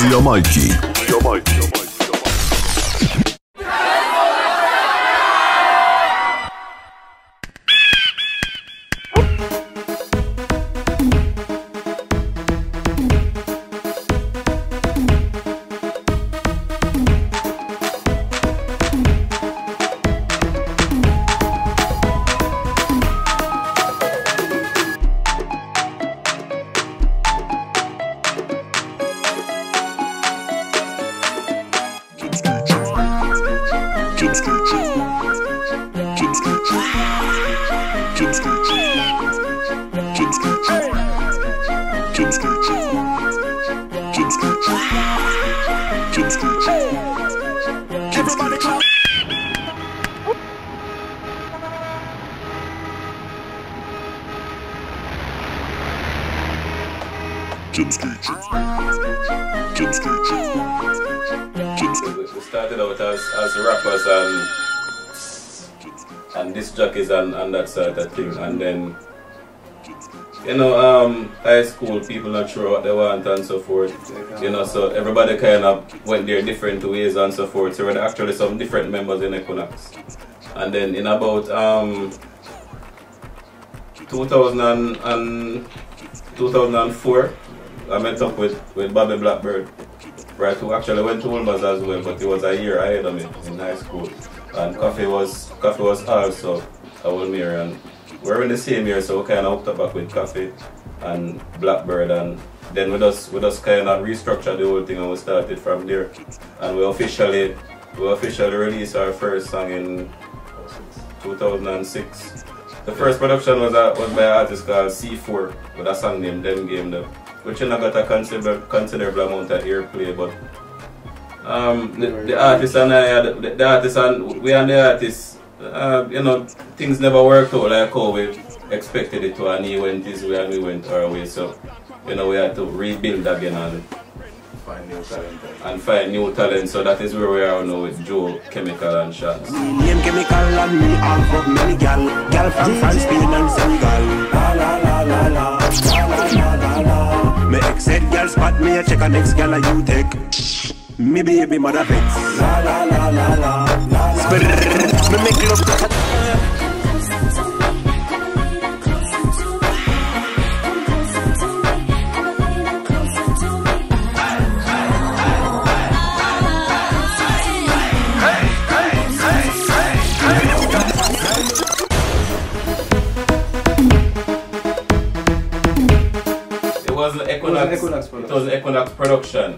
We started out as rappers and disc jockeys and that sort of thing, and then you know, high school, people not sure what they want and so forth, you know, so everybody kind of went their different ways and so forth. So there were actually some different members in Equiknoxx, and then in about 2004 I met up with Bobby Blackbird, right, who actually went to Ulbas as well, but he was a year ahead of me in high school. And Koffy was also a Ulmere, and we were in the same year, so we kind of hooked up back with Koffy and Blackbird, and then we just kind of restructured the whole thing, and we started from there. And we officially released our first song in 2006. The first production was by an artist called C4 with a song named Them Game Them, which you know got a considerable amount of airplay, but the artist and the artist, you know, things never worked out like how we expected it to, and he went his way and we went our way, so you know we had to rebuild again and find new talent. So that is where we are now with J.O.E Kemikal and Shanz. Name Kemikal and me all fuck many gal from France, Spain and Senegal. La la la la la, la la la la. Me ex-head gal spot me, I check a next gal and you take. Me baby mother vex. La la la la la la. Me make love to It was Equiknoxx production,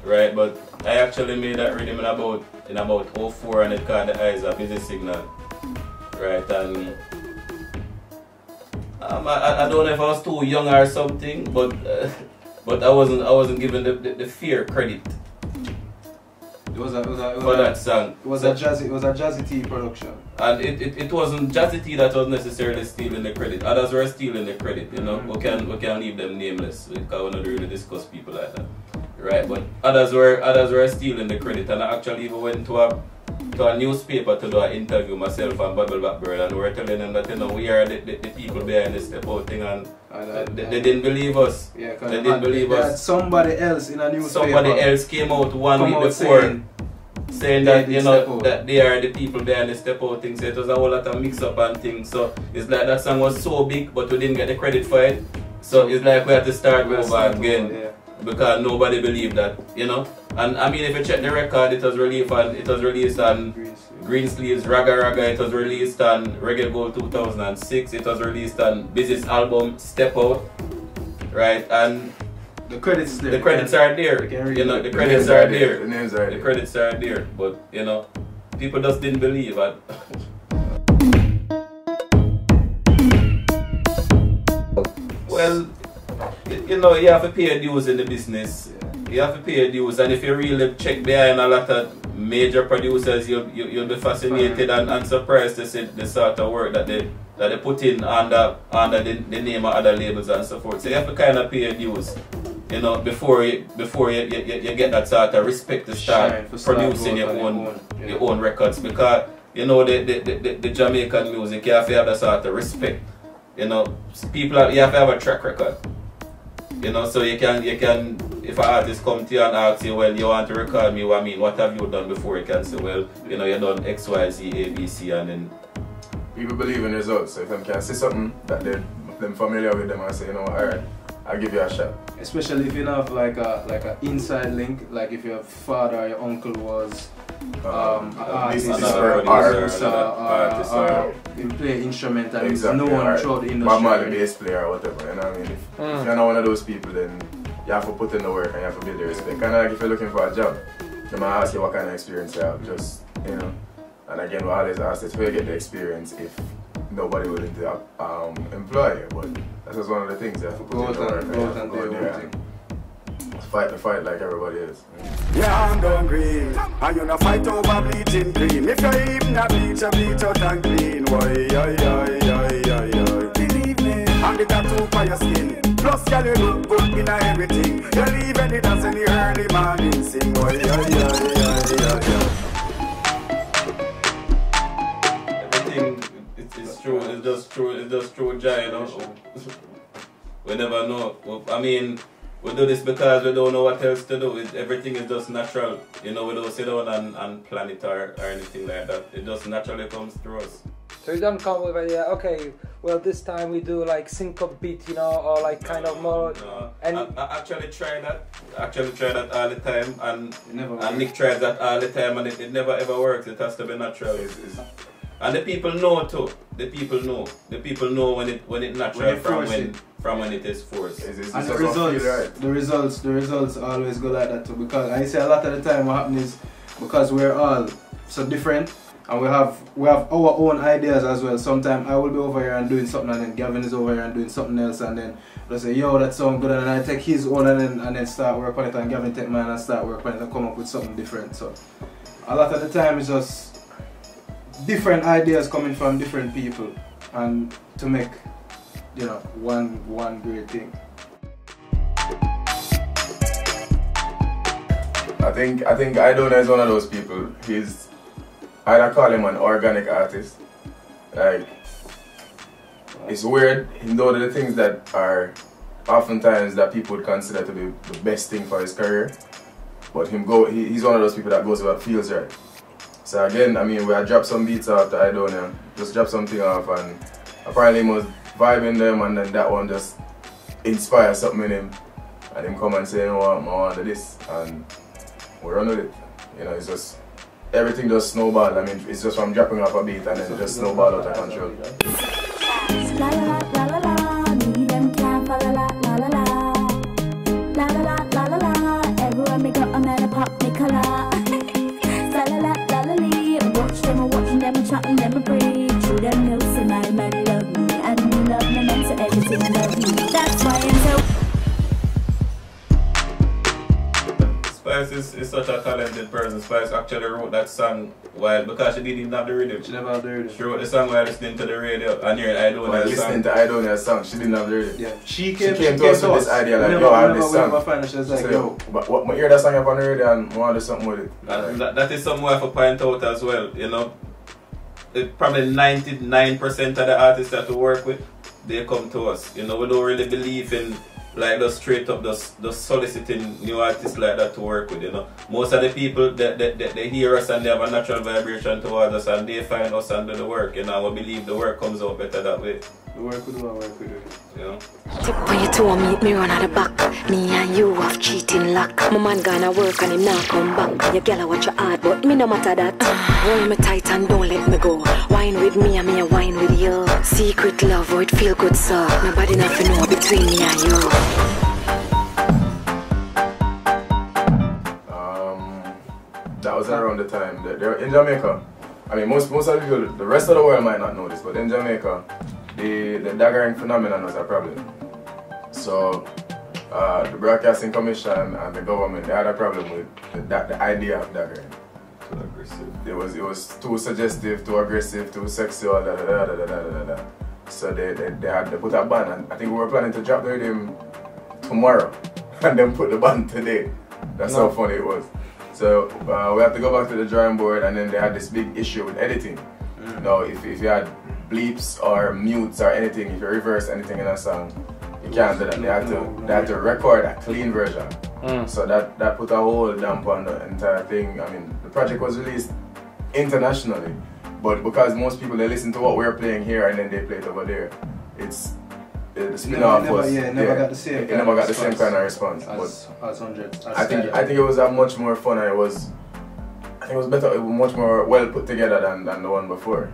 right? But I actually made that rhythm in about 04, and it called The Eyes a Busy Signal, right? And I don't know if I was too young or something, but I wasn't given the fair credit. For that song. It was a Jazzy T production. And it wasn't Jazzy T that was necessarily stealing the credit. Others were stealing the credit, you know. We can leave them nameless because we don't really discuss people like that. Right? But others were stealing the credit, and I actually even went to a newspaper to do an interview myself and Bobby Blackbird, and we were telling them that, you know, we are the people behind this step out thing, and they didn't believe us. Yeah, they didn't believe us. Somebody else in a newspaper. Somebody else came out 1 week before saying that, you know, that they are the people behind the step out thing. So it was a whole lot of mix up and things. So it's like that song was so big, but we didn't get the credit for it. So it's like we had to start over again. Yeah. Because nobody believed that, you know. And I mean, if you check the record, it was released on Green Sleeves, Raga Raga. It was released on Reggae Gold 2006. It was released on Busy's album Step Out, right? And the credits is there. The credits are there. You know, the credits are there. The names are there. The credits are there. But you know, people just didn't believe it. Well, you know, you have to pay dues in the business. You have to pay dues, and if you really check behind a lot of major producers, you'll be fascinated and surprised to see the sort of work that they put in under the name of other labels and so forth. So you have to kind of pay dues, you know, before you get that sort of respect to start producing your own records, because you know the Jamaican music, you have to have that sort of respect. You know, you have to have a track record. You know, so you can, if an artist come to you and ask you, well, you want to record me, I mean, what have you done before? You can say, well, you know, you done X, Y, Z, A, B, C, and then... People believe in results, so if them can see something that they're familiar with them and say, you know, alright, I'll give you a shot. Especially if you have like a inside link, like if your father or your uncle was artist or you play instrument and exactly, no one throughout the industry. My bass player or whatever, you know what I mean? If you're not one of those people, then you have to put in the work and you have to build the respect. Kind of like if you're looking for a job, they might ask you what kind of experience you have, just, you know. And again, we always ask this, where you get the experience if nobody willing to employ you, but that's just one of the things you have to put in the work and go there and fight the fight like everybody else. Yeah, I'm done green, and you not fight over bleaching cream. If you're even a bleach out and clean. Why, believe me, and the tattoo for your skin. Plus, girl, you look good in everything. You leave any dance in the early morning, sing. Why, It's just true, Jah, you know. We never know. I mean, we do this because we don't know what else to do. Everything is just natural. You know, we don't sit down and plan it or anything like that. It just naturally comes through us. So you don't come with idea, okay, well this time we do like sync up beat, you know, or like kind of more... No. And I actually try that. All the time, and Nick tries that all the time, and it never ever works. It has to be natural. And the people know too. The people know when it natural from when it is forced. And the results always go like that too. Because I say a lot of the time what happens is because we're all so different and we have our own ideas as well. Sometimes I will be over here and doing something, and then Gavin is over here and doing something else, and then they'll say, yo, that sounds good, and then I take his own and then start work on it, and Gavin take mine and start work on it and come up with something different. So a lot of the time it's just different ideas coming from different people and to make, you know, one great thing. I think Aidonia is one of those people. I'd call him an organic artist. Like, it's weird, you know, the things that are oftentimes that people would consider to be the best thing for his career, but he's one of those people that goes where it feels right. So again, I mean, we had dropped some beats after Aidonia, just dropped something off, and apparently he was vibing them, and then that one just inspired something in him, and him come and say, you know what, I want to do this, and we run with it. You know, it's just, everything just snowball. I mean, it's just from dropping off a beat and then it just snowball out of control. La la la la la, me them can't follow la la la la. La la la la la la, everywhere me go I'm gonna pop me color. La la la la la lee, watching them, chatting them, breathe. Through them hills and my man love me, and me love my man, so everything love me. That's why I'm so. Spice is such a talented person. Spice actually wrote that song because she didn't even have the rhythm. She never had the rhythm. She wrote the song while listening to the radio and hearing Aidonia's song. Listening to Aidonia's song, she didn't have the rhythm. Yeah. She came to us with this idea like, yo, I have this song. She was like, yo. But what, I hear that song up on the radio and I want to do something with it. That is something I have to point out as well, you know. Probably 99% of the artists that we work with, they come to us. You know, we don't really believe in like just straight up just soliciting new artists like that to work with, you know. Most of the people they hear us and they have a natural vibration towards us and they find us and do the work, you know. We believe the work comes out better that way. The work we do, you know. When you two meet me run at the back, me and you have cheating luck. My man gonna work and him now come back. Your girl watch your hard, but me no matter that. Hold me tight and don't let me go. Wine with me and me a wine with you. Secret love, oh it feel good so. Nobody nothing know between me and you. That was around the time that they're in Jamaica. I mean, most of the people, the rest of the world might not know this, but in Jamaica, the Daggering phenomenon was a problem. So the Broadcasting Commission and the government, they had a problem with the idea of Daggering. Too aggressive. It was too suggestive, too aggressive, too sexual, da da da da da da da. So they put a ban, and I think we were planning to drop the rhythm tomorrow, and then put the ban today. That's how funny it was. So we have to go back to the drawing board, and then they had this big issue with editing. Now, if you had bleeps or mutes or anything, if you reverse anything in a song, You can't do that. They had to record a clean version. So that put a whole damp on the entire thing. I mean, the project was released internationally, but because most people, they listen to what we're playing here and then they play it over there, it's the spin-off was never got the same. It never got the same kind of response. As 100. I think it was a much more fun, and I think it was better. It was much more well put together than the one before.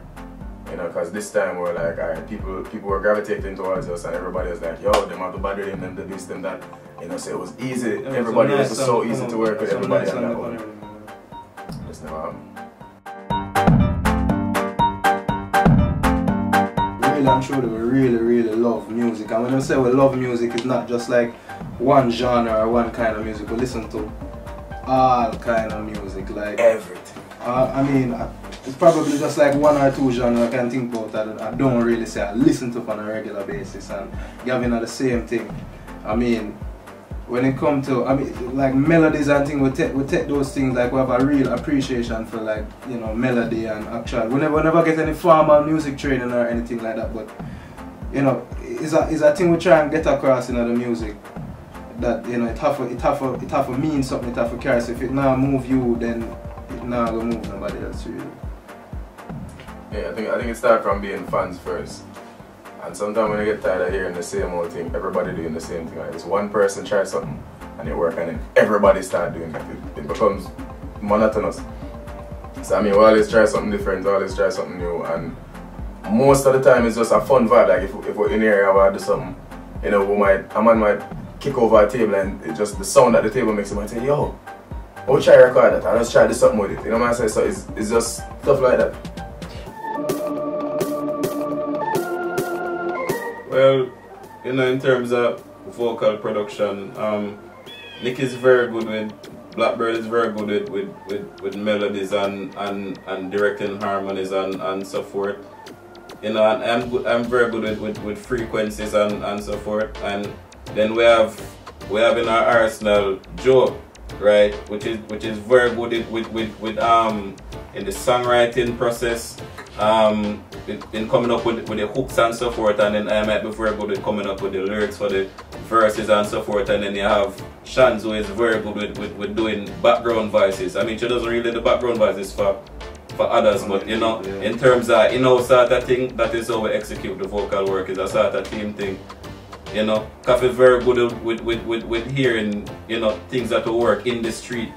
You know, because this time we're like, alright, people were gravitating towards us, and everybody was like, yo, them have to bother him, them do this, them that. You know, so it was easy. Everybody was so easy to work with everybody on that one. It's never happened. Really and truly, we really love music. And when I say we love music, it's not just like one genre or one kind of music. We listen to all kind of music, like everything. I mean, it's probably just like one or two genres I can think about that I don't really say I listen to on a regular basis. And Gavin are the same thing. I mean, when it comes to, I mean, like melodies and things, we take those things, like we have a real appreciation for, like, you know, melody and actual. We never get any formal music training or anything like that, but you know, it's a thing we try and get across in the music. That, you know, it have to mean something, it have to carry. So if it now move you, then it now will move nobody else really. Yeah, I think it started from being fans first. And sometimes when I get tired of hearing the same old thing, everybody doing the same thing. Like this one person try something and it works, and then everybody start doing that. It becomes monotonous. So I mean, we always try something different, we always try something new, and most of the time it's just a fun vibe. Like if we're in here and we do something, you know, a man might kick over a table, and it just the sound that the table makes, him might say, yo, I'll try to record that, I'll just try to do something with it. You know what I'm saying? So it's just stuff like that. Well, you know, in terms of vocal production, Nick is very good with, Blackbird is very good with melodies and directing harmonies and so forth. You know, and I'm very good with frequencies and so forth. And then we have in our arsenal Joe, right, which is very good with in the songwriting process. In coming up with the hooks and so forth, and then I might be very good with coming up with the lyrics for the verses and so forth, and then you have Shanz, who is very good with doing background voices. I mean, she doesn't really do the background voices for others, but you know, in terms of, you know, sort of thing, that is how we execute the vocal work, is a sort of team thing. You know, Koffy is very good with hearing, you know, things that will work in the street.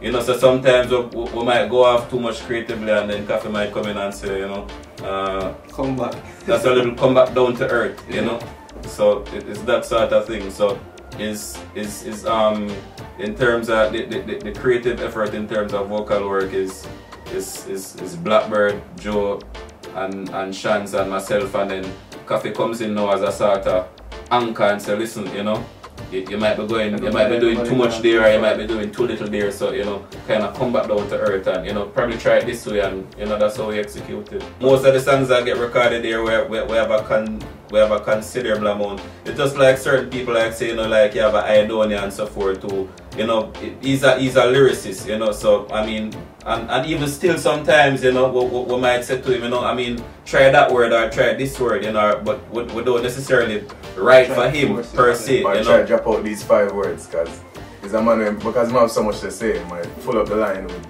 You know, so sometimes we might go off too much creatively, and then Koffy might come in and say, you know, come back. That's a little come back down to earth, you know. So it's that sort of thing. So is in terms of the creative effort in terms of vocal work is Blackbird, Joe, and Shanz and myself, and then Koffy comes in now as a sort of anchor and say, listen, you know, you might be doing too much there, or you might be doing too little there, so you know, kind of come back down to earth and, you know, probably try it this way, and you know, that's how we execute it. Most of the songs that get recorded there, we have a considerable amount. It's just like certain people, like say, you know, like you have an Aidonia and so forth, who, you know, he's a lyricist, you know. So I mean, and even still sometimes, you know, we might say to him, you know, I mean, try that word or try this word, you know, but we don't necessarily write for him per se, you know. Try to drop out these 5 words, because he's a man, because he have so much to say, he might full up the line with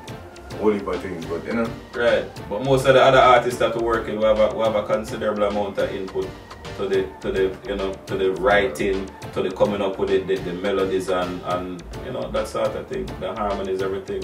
whole heap of things, but you know. Right, but most of the other artists that we work with, we have a considerable amount of input to the writing, to the coming up with the melodies and you know, that sort of thing, the harmonies, everything.